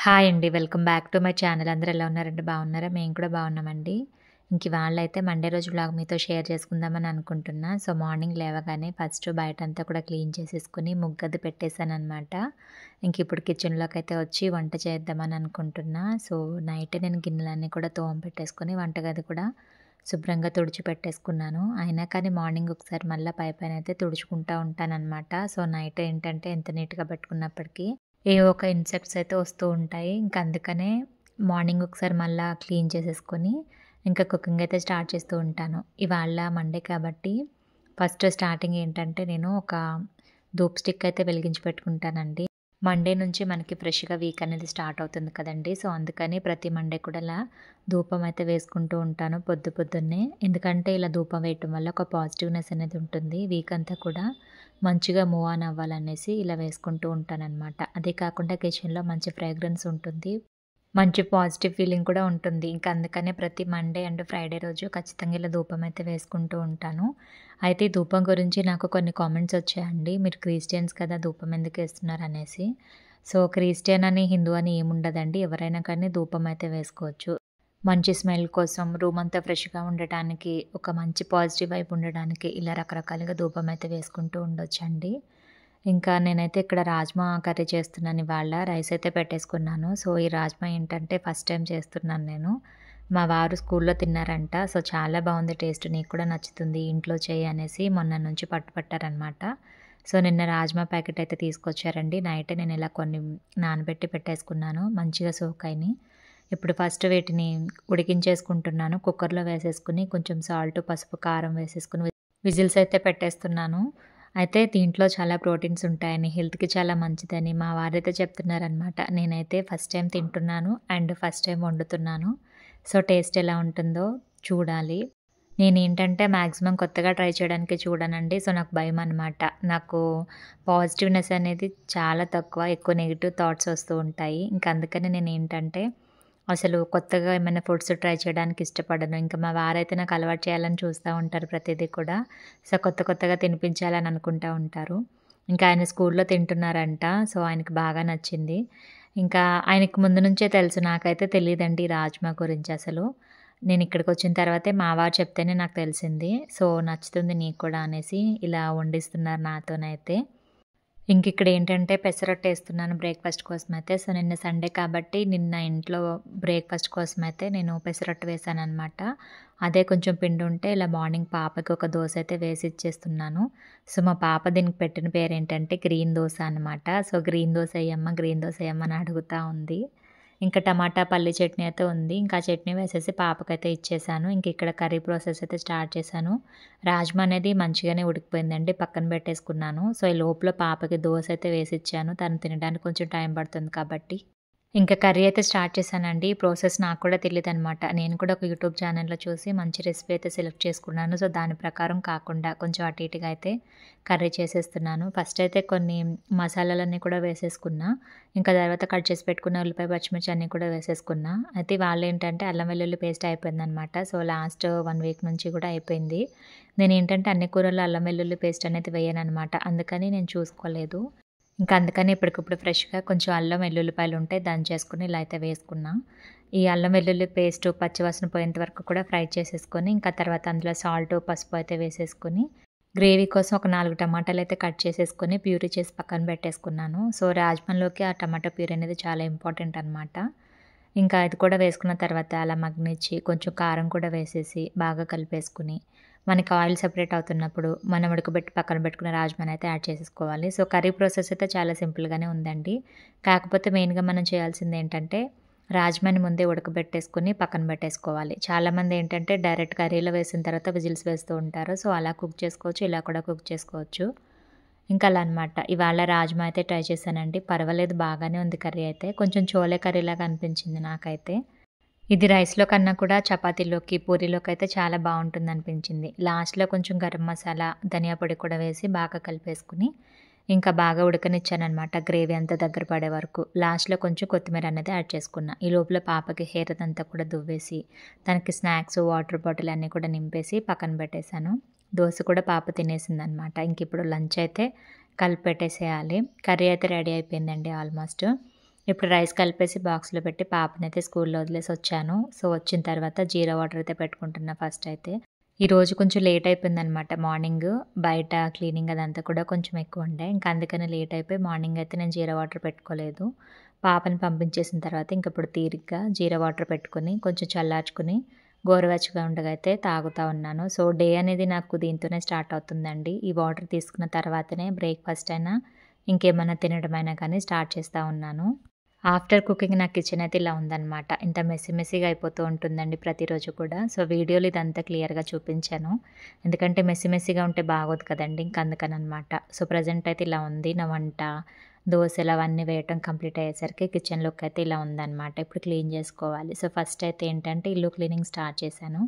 Hi అండి. Welcome back to my channel. అందరూ ఎలా ఉన్నారండి? బాగున్నారా? మేము కూడా బాగున్నామండి. ఇవాళైతే మండే రోజు వ్లాగ్ మీతో షేర్ చేసుకుందామని అనుకుంటున్నా. సో, మార్నింగ్ లేవగానే ఫస్ట్ బయటంతా కూడా క్లీన్ చేసేసుకొని ముగ్గది పెట్టేసాననమాట. ఇప్పుడు కిచెన్‌లోకైతే వచ్చి వంట చేద్దామని అనుకుంటున్నా. సో, నైటే నేను గిన్నెలన్నీ కూడా తోమపెట్టేసుకొని వంటగది కూడా శుభ్రంగా తుడిచిపెట్టేసుకున్నాను. అయినా కానీ మార్నింగ్ ఒకసారి మళ్ళా పైపైనైతే తుడుచుకుంటా ఉంటాననమాట. సో, నైట్ ఏంటంటే ఎంత నీట్‌గా పెట్టుకున్నప్పటికీ ఏవో ఒక ఇన్సెక్ట్స్ అయితే వస్తూ ఉంటాయి. అందుకనే మార్నింగ్ ఒకసారి మళ్ళా క్లీన్ చేసేసుకొని కుకింగ్ అయితే స్టార్ట్ చేస్తూ ఉంటాను. ఇవాళ మండే కాబట్టి ఫస్ట్ స్టార్టింగ్ ఏంటంటే నేను ఒక ధూప్ స్టిక్ అయితే వెలిగించి పెట్టుకుంటానండి. మండే నుంచి మనకి ఫ్రెష్‌గా వీక్ అనేది స్టార్ట్ అవుతుంది కదండీ! సో, అందుకని ప్రతి మండే కూడా ఇలా ధూపం అయితే వేసుకుంటూ ఉంటాను పొద్దున్నే. ఎందుకంటే ఇలా ధూపం వేయటం వల్ల ఒక పాజిటివ్‌నెస్ అనేది ఉంటుంది. వీక్ అంతా కూడా మంచిగా మూవ్ ఆన్ అవ్వాలనేసి ఇలా వేసుకుంటూ ఉంటాననమాట. అదే కాకుండా కిచెన్‌లో మంచి ఫ్రేగ్రెన్స్ ఉంటుంది. మంచి పాజిటివ్ ఫీలింగ్ కూడా ఉంటుంది. అందుకనే ప్రతి మండే అండ్ ఫ్రైడే రోజు ఖచ్చితంగా ఇలా ధూపం అయితే వేసుకుంటూ ఉంటాను. అయితే ఈ ధూపం గురించి నాకు కొన్ని కామెంట్స్ వచ్చాయండి. మీరు క్రిస్టియన్స్ కదా! ధూపం ఎందుకేస్తున్నారనేసి. సో, క్రిస్టియన్ అని, హిందూ అని ఏముండదండి. ఎవరైనా కానీ ధూపం అయితే వేసుకోవచ్చు. మంచి స్మెల్ కోసం, రూమ్ అంతా ఫ్రెష్‌గా ఉండటానికి, ఒక మంచి పాజిటివ్ వైబ్ ఉండడానికి ఇలా రకరకాలుగా ధూపం అయితే వేసుకుంటూ ఉండొచ్చండి. నేనైతే ఇక్కడ రాజ్మా కర్రీ చేస్తున్నాను ఇవాళ. రైస్ అయితే పెట్టేసుకున్నాను. సో, ఈ రాజ్మా ఏంటంటే ఫస్ట్ టైమ్ చేస్తున్నాను నేను. మా వారు స్కూల్‌లో తిన్నారంట. సో, చాలా బావుంది టేస్ట్. నీకు కూడా నచ్చుతుంది ఇంట్లో చెయ్యి అనేసి మొన్న నుంచి పట్టారనమాట. సో, నిన్న రాజ్మా ప్యాకెట్ అయితే తీసుకొచ్చారండి. నైటే నేను ఇలా కొన్ని నానబెట్టి పెట్టేసుకున్నాను. మంచిగా సోక్ అయినాయి. ఇప్పుడు ఫస్ట్ వీటిని ఉడికించేసుకుంటున్నాను. కుక్కర్‌లో వేసేసుకొని కొంచెం సాల్ట్, పసుపు, కారం వేసేసుకొని విజిల్స్ అయితే పెట్టేస్తున్నాను. అయితే దీంట్లో చాలా ప్రోటీన్స్ ఉంటాయని, హెల్త్‌కి చాలా మంచిదని మా వారైతే చెప్తున్నారనమాట. నేనైతే ఫస్ట్ టైమ్ తింటున్నాను అండ్ ఫస్ట్ టైమ్ వండుతున్నాను. సో, టేస్ట్ ఎలా ఉంటుందో చూడాలి. నేనేంటంటే మాక్సిమం కొత్తగా ట్రై చేయడానికి చూడనండి. సో, నాకు భయమనమాట. నాకు పాజిటివ్‌నెస్ అనేది చాలా తక్కువ. ఎక్కువ నెగెటివ్ థాట్స్ వస్తూ ఉంటాయి. అందుకని నేనేంటంటే అసలు కొత్తగా ఏమైనా ఫుడ్స్ ట్రై చేయడానికి ఇష్టపడను. మా వారైతే నాకు అలవాటు చేయాలని చూస్తా ఉంటారు ప్రతీదీ కూడా. సో, కొత్తగా తినిపించాలని అనుకుంటా ఉంటారు. ఆయన స్కూల్‌లో తింటున్నారంట. సో, ఆయనకి బాగా నచ్చింది. ఆయనకి ముందు నుంచే తెలుసు. నాకైతే తెలీదండి ఈ రాజ్మా గురించి అసలు. నేనిక్కడికొచ్చిన తర్వాతే మా వారు చెప్తేనే నాకు తెలిసింది. సో, నచ్చుతుంది నీకు కూడా అనేసి ఇలా వండిస్తున్నారు నాతోనైతే. ఇక్కడేంటంటే పెసరట్టేస్తున్నాను బ్రేక్‌ఫాస్ట్ కోసమైతే. సో, నిన్న సండే కాబట్టి నిన్న ఇంట్లో బ్రేక్‌ఫాస్ట్ కోసమైతే నేను పెసరట్టు వేశాననమాట. అదే కొంచెం పిండుంటే ఇలా మార్నింగ్ పాపకి ఒక దోస అయితే వేసి ఇచ్చేస్తున్నాను. సో, మా పాప దీనికి పెట్టిన పేరేంటంటే గ్రీన్ దోస అనమాట. సో, గ్రీన్ దోస ఎయమ్మా, గ్రీన్ దోస ఎయమ్మా అని అడుగుతా ఉంది. టమాటా, పల్లి చట్నీ అయితే ఉంది. ఆ చట్నీ వేసేసి పాపకైతే ఇచ్చేసాను. ఇక్కడ కర్రీ ప్రాసెస్ అయితే స్టార్ట్ చేశాను. రాజ్మా అనేది మంచిగానే ఉడికిపోయిందండి. పక్కన పెట్టేసుకున్నాను. సో, ఈ లోపల పాపకి దోస అయితే వేసిచ్చాను. తను తినడానికి కొంచెం టైం పడుతుంది కాబట్టి. కర్రీ అయితే స్టార్ట్ చేశానండి. ఈ ప్రాసెస్ నాకు కూడా తెలీదనమాట. నేను కూడా ఒక యూట్యూబ్ ఛానల్‌లో చూసి మంచి రెసిపీ అయితే సెలెక్ట్ చేసుకున్నాను. సో, దాని ప్రకారం కాకుండా కొంచెం అటు ఇటుగా అయితే కర్రీ చేసేస్తున్నాను. ఫస్ట్ అయితే కొన్ని మసాలాలన్నీ కూడా వేసేసుకున్నా. తర్వాత కట్ చేసి పెట్టుకున్న ఉల్లిపాయ, పచ్చిమిర్చి అన్నీ కూడా వేసేసుకున్నా. అయితే వాళ్ళేంటంటే అల్లం వెల్లుల్లి పేస్ట్ అయిపోయిందనమాట. సో, లాస్ట్ 1 వీక్ నుంచి కూడా అయిపోయింది. నేనేంటంటే అన్ని కూరల్లో అల్లం వెల్లుల్లి పేస్ట్ అనేది వేయననమాట. అందుకని నేను చూసుకోలేదు. అందుకని ఇప్పటికిప్పుడు ఫ్రెష్‌గా కొంచెం అల్లం, వెల్లుల్లిపాయలు ఉంటే దంచేసుకొని ఇలా అయితే వేసుకున్నా. ఈ అల్లం వెల్లుల్లి పేస్టు పచ్చివాసన పోయేంత వరకు కూడా ఫ్రై చేసేసుకొని, తర్వాత అందులో సాల్టు, పసుపు అయితే వేసేసుకొని, గ్రేవీ కోసం ఒక 4 టమాటాలైతే కట్ చేసేసుకొని, ప్యూరీ చేసి పక్కన పెట్టేసుకున్నాను. సో, రాజ్మాలోకి ఆ టమాటా ప్యూరీ అనేది చాలా ఇంపార్టెంట్ అనమాట. అది కూడా వేసుకున్న తర్వాత అలా మగ్గనిచ్చి, కొంచెం కారం కూడా వేసేసి, బాగా కలిపేసుకొని, మనకి ఆయిల్ సెపరేట్ అవుతున్నప్పుడు మనం ఉడకబెట్టి పక్కన పెట్టుకున్న రాజ్మాని అయితే యాడ్ చేసేసుకోవాలి. సో, కర్రీ ప్రాసెస్ అయితే చాలా సింపుల్‌గానే ఉందండి. కాకపోతే మెయిన్‌గా మనం చేయాల్సింది ఏంటంటే, రాజ్మాని ముందే ఉడకబెట్టేసుకొని పక్కన పెట్టేసుకోవాలి. చాలామంది ఏంటంటే డైరెక్ట్ కర్రీలో వేసిన తర్వాత విజిల్స్ వేస్తూ ఉంటారు. సో, అలా కుక్ చేసుకోవచ్చు. ఇలా కూడా కుక్ చేసుకోవచ్చు. అలా అనమాట. ఇవాళ రాజ్మా అయితే ట్రై చేశానండి. పర్వాలేదు బాగానే ఉంది కర్రీ అయితే. కొంచెం చోలే కర్రీలాగా అనిపించింది నాకైతే. ఇది రైస్‌లో కన్నా కూడా చపాతీలోకి, పూరీలోకైతే చాలా బావుంటుందనిపించింది. లాస్ట్‌లో కొంచెం గరం మసాలా, ధనియా పొడి కూడా వేసి బాగా కలిపేసుకొని, బాగా ఉడకనిచ్చాననమాట గ్రేవీ అంతా దగ్గర పడే వరకు. లాస్ట్‌లో కొంచెం కొత్తిమీర అనేది యాడ్ చేసుకున్నా. ఈ లోపల పాపకి హెయిర్ అదంతా కూడా దువ్వేసి, తనకి స్నాక్స్, వాటర్ బాటిల్ అన్నీ కూడా నింపేసి పక్కన పెట్టేశాను. దోస కూడా పాప తినేసిందనమాట. ఇప్పుడు లంచ్ అయితే కలిపి పెట్టేసేయాలి. కర్రీ అయితే రెడీ అయిపోయిందండి ఆల్మోస్ట్. ఇప్పుడు రైస్ కలిపేసి బాక్స్‌లో పెట్టి పాపనైతే స్కూల్‌లో వదిలేసొచ్చాను. సో, వచ్చిన తర్వాత జీరా వాటర్ అయితే పెట్టుకుంటున్నా ఫస్ట్ అయితే. ఈరోజు కొంచెం లేట్ అయిపోయిందనమాట మార్నింగు. బయట క్లీనింగ్ అదంతా కూడా కొంచెం ఎక్కువుండే. ఇంక అందుకని లేట్ అయిపోయి మార్నింగ్ అయితే నేను జీరా వాటర్ పెట్టుకోలేదు. పాపని పంపించేసిన తర్వాత ఇంకప్పుడు తీరిగ్గా జీరా వాటర్ పెట్టుకొని, కొంచెం చల్లార్చుకొని, గోరువెచ్చగా ఉండగా అయితే తాగుతా ఉన్నాను. సో, డే అనేది నాకు దీంతోనే స్టార్ట్ అవుతుందండి. ఈ వాటర్ తీసుకున్న తర్వాతనే బ్రేక్‌ఫాస్ట్ అయినా, ఇంకేమన్నా తినడమైనా కానీ స్టార్ట్ చేస్తా ఉన్నాను. ఆఫ్టర్ కుకింగ్ నా కిచెన్ అయితే ఇలా ఉందనమాట. ఇంత మెస్సీ మెస్సీగా అయిపోతూ ఉంటుందండి ప్రతిరోజు కూడా. సో, వీడియోలో ఇదంతా క్లియర్‌గా చూపించాను. ఎందుకంటే మెస్సీ మెస్సీగా ఉంటే బాగోదు కదండీ! ఇంక అందుకననమాట. సో, ప్రెజెంట్ అయితే ఇలా ఉంది. నా వంట, దోసలు అవన్నీ వేయటం కంప్లీట్ అయ్యేసరికి కిచెన్ లుక్ అయితే ఇలా ఉందనమాట. ఇప్పుడు క్లీన్ చేసుకోవాలి. సో, ఫస్ట్ అయితే ఏంటంటే ఇల్లు క్లీనింగ్ స్టార్ట్ చేశాను.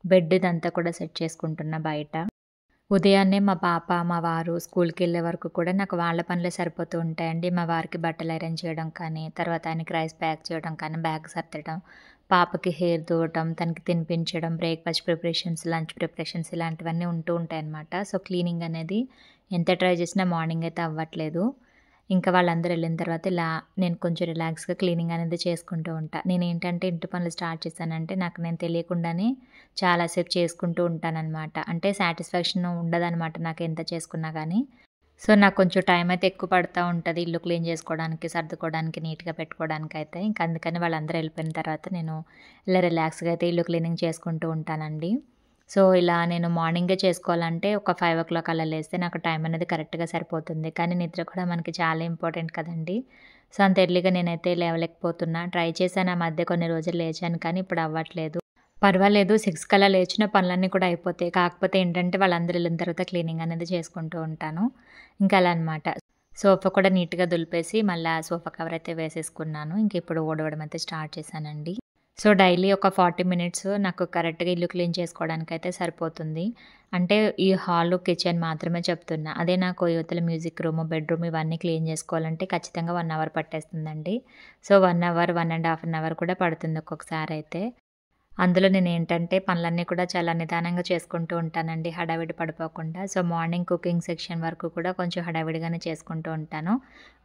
బెడ్ ఇదంతా కూడా సెట్ చేసుకుంటున్నా బయట. ఉదయాన్నే మా పాప, మా వారు స్కూల్‌కెళ్ళే వరకు కూడా నాకు వాళ్ళ పనులే సరిపోతూ ఉంటాయండి. మా వారికి బట్టలు ఐరన్ చేయడం కానీ, తర్వాత ఆయనకి రైస్ ప్యాక్ చేయడం కానీ, బ్యాగ్ సర్దడం, పాపకి హెయిర్ దువ్వటం, తనకి తినిపించడం, బ్రేక్‌ఫాస్ట్ ప్రిపరేషన్స్, లంచ్ ప్రిపరేషన్స్ ఇలాంటివన్నీ ఉంటూ ఉంటాయన్నమాట. సో, క్లీనింగ్ అనేది ఎంత ట్రై చేసినా మార్నింగ్ అయితే అవ్వట్లేదు. ఇంకా వాళ్ళందరూ ఎళ్ళిన తర్వాత ఇలా నేను కొంచెం రిలాక్స్‌గా క్లీనింగ్ అనేది చేసుకుంటూ ఉంటా. నేనేంటంటే ఇంటి పనులు స్టార్ట్ చేశానంటే నాకు నేను తెలియకుండానే చాలా సేపు చేసుకుంటూ ఉంటాననమాట. అంటే సాటిస్ఫాక్షన్ ఉండదనమాట నాకెంత చేసుకున్నా గానీ. సో, నాకు కొంచెం టైం అయితే ఎక్కువ పడతా ఉంటది. ఇల్లు క్లీన్ చేసుకోవడానికి, సర్దుకోవడానికి, నీట్‌గా పెట్టుకోవడానికైతే. ఇంక అందుకని వాళ్ళందరూ ఎళ్ళిపోయిన తర్వాత నేను ఇలా రిలాక్స్‌గా అయితే ఇల్లు క్లీనింగ్ చేసుకుంటూ ఉంటానండి. సో, ఇలా నేను మార్నింగే చేసుకోవాలంటే ఒక 5:00 అలా లేస్తే నాకు టైం అనేది కరెక్ట్‌గా సరిపోతుంది. కానీ నిద్ర కూడా మనకి చాలా ఇంపార్టెంట్ కదండీ! సో, అంత ఎర్లీగా నేనైతే లేవలేకపోతున్నా. ట్రై చేశాను ఆ మధ్య కొన్ని రోజులు లేచాను కానీ ఇప్పుడు అవ్వట్లేదు. పర్వాలేదు 6 కల్లా లేచిన పనులన్నీ కూడా అయిపోతాయి. కాకపోతే ఏంటంటే వాళ్ళందరూ ఎళ్ళిన తర్వాత క్లీనింగ్ అనేది చేసుకుంటూ ఉంటాను. ఇంకా అలా అనమాట. సోఫా కూడా నీట్‌గా దులిపేసి మళ్ళా సోఫా కవర్ అయితే వేసేసుకున్నాను. ఇంక ఇప్పుడు ఊడవడం అయితే స్టార్ట్ చేశానండి. సో, డైలీ ఒక 40 మినిట్స్ నాకు కరెక్ట్‌గా ఇల్లు క్లీన్ చేసుకోవడానికైతే సరిపోతుంది. అంటే ఈ హాలు, కిచెన్ మాత్రమే చెప్తున్నా. అదే నాకు యువతల మ్యూజిక్ రూమ్, బెడ్‌రూమ్ ఇవన్నీ క్లీన్ చేసుకోవాలంటే ఖచ్చితంగా 1 అవర్ పట్టేస్తుందండి. సో, 1 అవర్, 1 ½ అవర్ కూడా పడుతుంది ఒక్కొక్కసారయితే. అందులో నేనేంటంటే పనులన్నీ కూడా చాలా నిదానంగా చేసుకుంటూ ఉంటానండి. హడావిడి పడిపోకుండా. సో, మార్నింగ్ కుకింగ్ సెక్షన్ వరకు కూడా కొంచెం హడావిడిగానే చేసుకుంటూ ఉంటాను.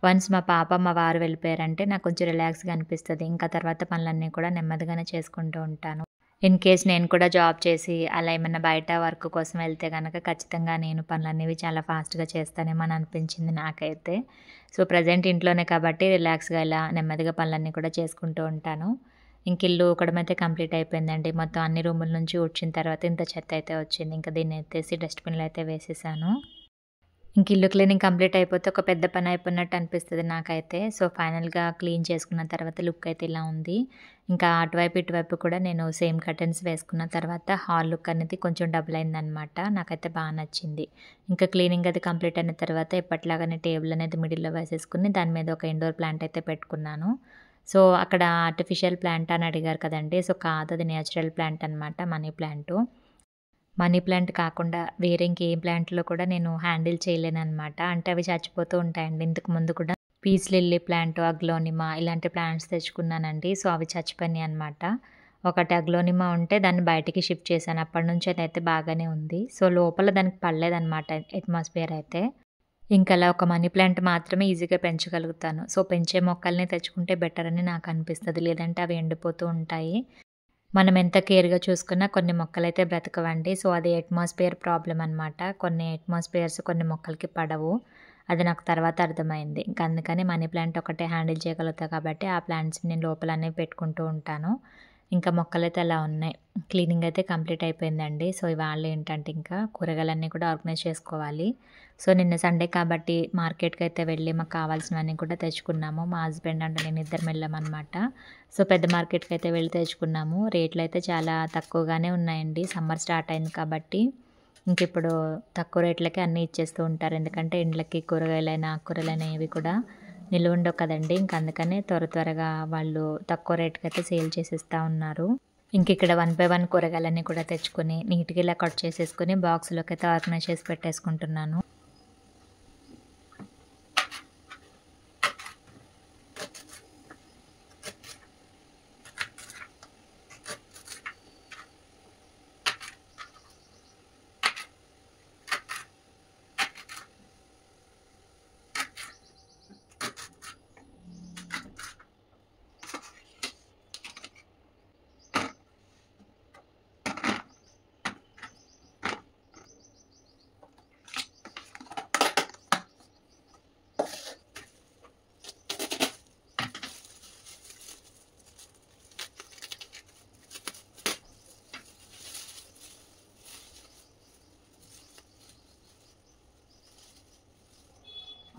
వన్స్ మా పాప, మా వారు వెళ్ళిపోయారంటే నాకు కొంచెం రిలాక్స్‌గా అనిపిస్తది. ఇంకా తర్వాత పనులన్నీ కూడా నెమ్మదిగానే చేసుకుంటూ ఉంటాను. ఇన్ కేస్ నేను కూడా జాబ్ చేసి అలా ఏమన్నా బయట వర్క్ కోసం వెళ్తే గనక ఖచ్చితంగా నేను పనులనేవి చాలా ఫాస్ట్‌గా చేస్తానేమో అని అనిపించింది నాకైతే. సో, ప్రెజెంట్ ఇంట్లోనే కాబట్టి రిలాక్స్‌గా ఇలా నెమ్మదిగా పనులన్నీ కూడా చేసుకుంటూ ఉంటాను. ఇంక ఇల్లు ఊకడమైతే కంప్లీట్ అయిపోయిందండి. మొత్తం అన్ని రూముల నుంచి ఊడ్చిన తర్వాత ఇంత చెత్త అయితే వచ్చింది. ఇంక దీన్ని ఎత్తేసి డస్ట్‌బిన్‌లో అయితే వేసేసాను. ఇంక ఇల్లు క్లీనింగ్ కంప్లీట్ అయిపోతే ఒక పెద్ద పని అయిపోయినట్టు అనిపిస్తది నాకైతే. సో, ఫైనల్‌గా క్లీన్ చేసుకున్న తర్వాత లుక్ అయితే ఇలా ఉంది. ఇంకా అటువైపు, ఇటువైపు కూడా నేను సేమ్ కర్టెన్స్ వేసుకున్న తర్వాత హాల్ లుక్ అనేది కొంచెం డబుల్ అయిందనమాట. నాకైతే బా నచ్చింది. ఇంకా క్లీనింగ్ అది కంప్లీట్ అయిన తర్వాత ఎప్పటిలాగానే టేబుల్ అనేది మిడిల్‌లో వేసేసుకొని దాని మీద ఒక ఇండోర్ ప్లాంట్ అయితే పెట్టుకున్నాను. సో, అక్కడ ఆర్టిఫిషియల్ ప్లాంట్ అని అడిగారు కదండీ! సో, కాదు అది నేచురల్ ప్లాంట్ అనమాట. Money plant. మనీ ప్లాంట్ కాకుండా వేరే ఇంకేం ప్లాంట్‌లో కూడా నేను హ్యాండిల్ చేయలేననమాట. అంటే అవి చచ్చిపోతూ ఉంటాయండి. ఇంతకు ముందు కూడా పీస్ లిల్లీ ప్లాంట్, అగ్లోనిమా ఇలాంటి ప్లాంట్స్ తెచ్చుకున్నానండి. సో, అవి చచ్చిపోయినాయనమాట. ఒకటి అగ్లోనిమా ఉంటే దాన్ని బయటికి షిఫ్ట్ చేశాను. అప్పటినుంచి అదైతే బాగానే ఉంది. సో, లోపల దానికి పడలేదనమాట అట్మాస్ఫియర్ అయితే. ఇంకలా ఒక మనీ ప్లాంట్ మాత్రమే ఈజీగా పెంచగలుగుతాను. సో, పెంచే మొక్కల్ని తెచ్చుకుంటే బెటర్ అని నాకనిపిస్తది. లేదంటే అవి ఎండిపోతూ ఉంటాయి. మనం ఎంత కేర్‌గా చూసుకున్నా కొన్ని మొక్కలైతే బ్రతకవండి. సో, అది అట్మాస్ఫియర్ ప్రాబ్లమ్ అనమాట. కొన్ని అట్మాస్ఫియర్స్ కొన్ని మొక్కలకి పడవు. అది నాకు తర్వాత అర్థమైంది. ఇంక అందుకని మనీ ప్లాంట్ ఒకటే హ్యాండిల్ చేయగలుగుతా కాబట్టి ఆ ప్లాంట్స్‌ని నేను లోపలనే పెట్టుకుంటూ ఉంటాను. ఇంకా మొక్కలైతే అలా ఉన్నాయి. క్లీనింగ్ అయితే కంప్లీట్ అయిపోయిందండి. సో, ఇవాళ ఏంటంటే ఇంకా కూరగాయలన్నీ కూడా ఆర్గనైజ్ చేసుకోవాలి. సో, నిన్న సండే కాబట్టి మార్కెట్‌కైతే వెళ్ళి మాకు కావాల్సినవన్నీ కూడా తెచ్చుకున్నాము. మా హస్బెండ్ అండ్ నేను ఇద్దరం వెళ్ళామనమాట. సో, పెద్ద మార్కెట్‌కైతే వెళ్ళి తెచ్చుకున్నాము. రేట్లయితే చాలా తక్కువగానే ఉన్నాయండి. సమ్మర్ స్టార్ట్ అయింది కాబట్టి ఇంకిప్పుడు తక్కువ రేట్లకే అన్నీ ఇచ్చేస్తూ ఉంటారు. ఎందుకంటే ఎండలకి కూరగాయలైనా, ఆకుకూరలైనా ఏవి కూడా నిలువుండవు కదండీ! ఇంక అందుకనే త్వరగా వాళ్ళు తక్కువ రేట్‌కైతే సేల్ చేసేస్తా ఉన్నారు. ఇంకిక్కడ 1 బై 1 కూరగాయలన్నీ కూడా తెచ్చుకొని నీట్‌గా ఇలా కట్ చేసేసుకొని బాక్స్‌లోకైతే ఆర్గనైజ్ చేసి పెట్టేసుకుంటున్నాను.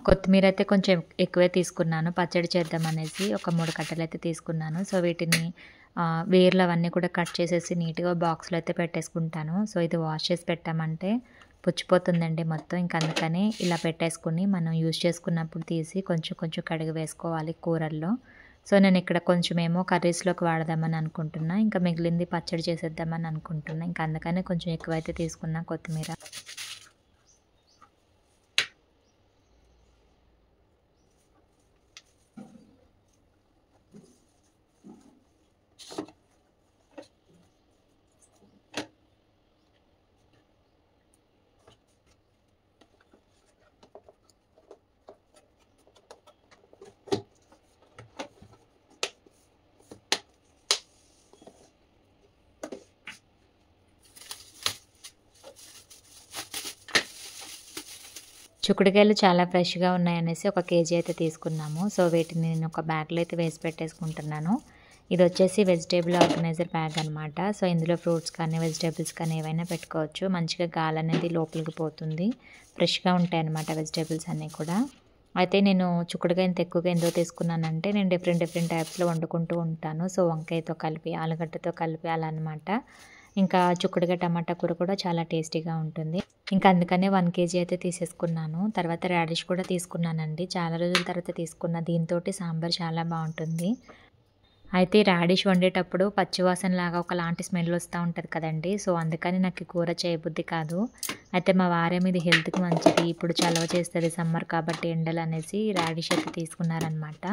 కొత్తిమీర అయితే కొంచెం ఎక్కువే తీసుకున్నాను. పచ్చడి చేద్దామనేసి ఒక 3 కట్టలైతే తీసుకున్నాను. సో, వీటిని వేర్లు అవన్నీ కూడా కట్ చేసేసి నీట్‌గా బాక్స్‌లో అయితే పెట్టేసుకుంటాను. సో, ఇది వాష్ చేసి పెట్టామంటే పుచ్చిపోతుందండి మొత్తం. ఇంక అందుకని ఇలా పెట్టేసుకొని మనం యూజ్ చేసుకున్నప్పుడు తీసి కొంచెం కొంచెం కడిగి వేసుకోవాలి కూరల్లో. సో, నేనిక్కడ కొంచెమేమో కర్రీస్‌లోకి వాడదామని అనుకుంటున్నా. ఇంకా మిగిలింది పచ్చడి చేసేద్దామని అనుకుంటున్నా. ఇంక అందుకనే కొంచెం ఎక్కువైతే తీసుకున్నా కొత్తిమీర. చిక్కుడుకాయలు చాలా ఫ్రెష్‌గా ఉన్నాయనేసి ఒక కేజీ అయితే తీసుకున్నాము. సో, వీటిని నేను ఒక బ్యాగ్‌లో అయితే వేసి పెట్టేసుకుంటున్నాను. ఇదొచ్చేసి వెజిటేబుల్ ఆర్గనైజర్ బ్యాగ్ అనమాట. సో, ఇందులో ఫ్రూట్స్ కానీ, వెజిటేబుల్స్ కానీ ఏవైనా పెట్టుకోవచ్చు. మంచిగా గాలనేది లోపలికి పోతుంది. ఫ్రెష్‌గా ఉంటాయన్నమాట వెజిటేబుల్స్ అన్నీ కూడా. అయితే నేను చిక్కుడుకాయ ఇంత ఎక్కువగా ఎందుకు తీసుకున్నానంటే, నేను డిఫరెంట్ డిఫరెంట్ టైప్స్‌లో వండుకుంటూ ఉంటాను. సో, వంకాయతో కలిపి, ఆలుగడ్డతో కలిపి అలా అనమాట. ఇంకా చిక్కుడుకాయ టమాటా కూర కూడా చాలా టేస్టీగా ఉంటుంది. ఇంకా అందుకనే 1 కేజీ అయితే తీసేసుకున్నాను. తర్వాత రాడిష్ కూడా తీసుకున్నానండి. చాలా రోజుల తర్వాత తీసుకున్న. దీనితోటి సాంబార్ చాలా బావుంటుంది. అయితే రాడిష్ వండేటప్పుడు పచ్చివాసనలాగా ఒకలాంటి స్మెల్ వస్తా ఉంటది కదండీ! సో, అందుకని నాకు ఈ కూర చేయబుద్ధి కాదు. అయితే మా వారేమో ఇది హెల్త్‌కి మంచిది. ఇప్పుడు చలవ చేస్తది సమ్మర్ కాబట్టి ఎండలనేసి రాడిష్ అయితే తీసుకున్నారనమాట.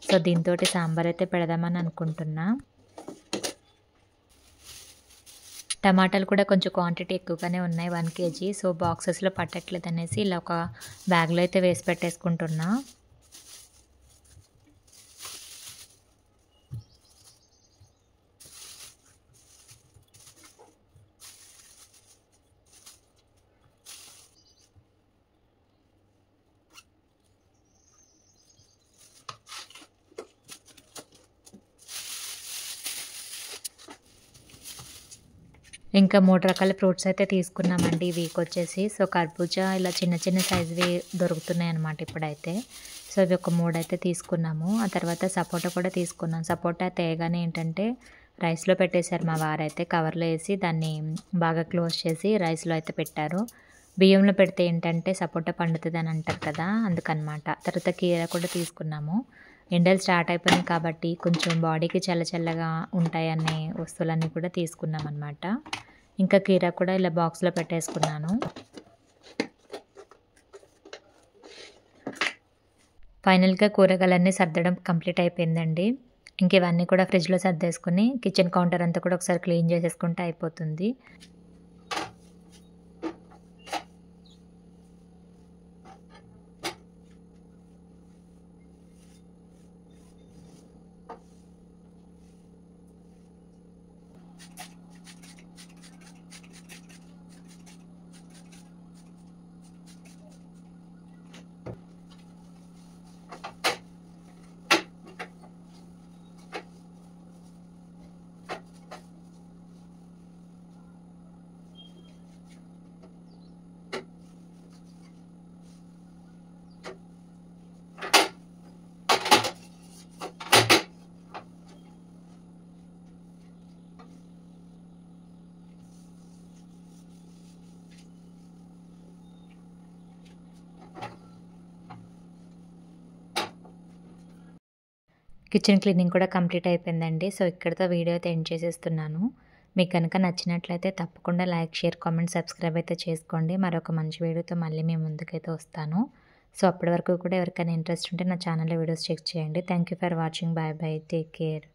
సో, దీనితోటి సాంబార్ అయితే పెడదామని అనుకుంటున్నా. టమాటాలు కూడా కొంచెం క్వాంటిటీ ఎక్కువగానే ఉన్నాయి 1 కేజీ. సో, బాక్సెస్‌లో పట్టట్లేదనేసి ఇలా ఒక బ్యాగ్‌లో అయితే వేసి పెట్టేసుకుంటున్నా. ఇంకా 3 రకాల ఫ్రూట్స్ అయితే తీసుకున్నామండి ఈ వీక్ వచ్చేసి. సో, కర్బూజా ఇలా చిన్న చిన్న సైజువి దొరుకుతున్నాయన్నమాట ఇప్పుడైతే. సో, ఇవి ఒక 3 అయితే తీసుకున్నాము. ఆ తర్వాత సపోటా కూడా తీసుకున్నాం. సపోటా తేగానే ఏంటంటే రైస్‌లో పెట్టేశారు మా వారైతే కవర్‌లో ఏసి దాన్ని బాగా క్లోజ్ చేసి రైస్‌లో అయితే పెట్టారు. బియ్యంలో పెడితే ఏంటంటే సపోటా పండుతదని అంటారు కదా! అందుకనమాట. తర్వాత కీర కూడా తీసుకున్నాము. ఎండలు స్టార్ట్ అయిపోయినాయి కాబట్టి కొంచెం బాడీకి చల్ల చల్లగా ఉంటాయనే వస్తువులన్నీ కూడా తీసుకున్నామనమాట. ఇంకా కీర కూడా ఇలా బాక్స్‌లో పెట్టేసుకున్నాను. ఫైనల్‌గా కూరగాయలన్నీ సర్దడం కంప్లీట్ అయిపోయిందండి. ఇంక ఇవన్నీ కూడా ఫ్రిడ్జ్‌లో సర్దేసుకొని కిచెన్ కౌంటర్ అంతా కూడా ఒకసారి క్లీన్ చేసేసుకుంటే అయిపోతుంది. కిచెన్ క్లీనింగ్ కూడా కంప్లీట్ అయిపోయిందండి. సో, ఇక్కడితో వీడియో అయితే ఎండ్ చేసేస్తున్నాను. మీకు గనుక నచ్చినట్లయితే తప్పకుండా లైక్, షేర్, కామెంట్, సబ్స్క్రైబ్ అయితే చేసుకోండి. మరొక మంచి వీడియోతో మళ్ళీ మీ ముందుకైతే వస్తాను. సో, అప్పటి వరకు కూడా ఎవరికైనా ఇంట్రెస్ట్ ఉంటే నా ఛానల్‌లో వీడియోస్ చెక్ చేయండి. Thank you for watching. Bye bye. Take care.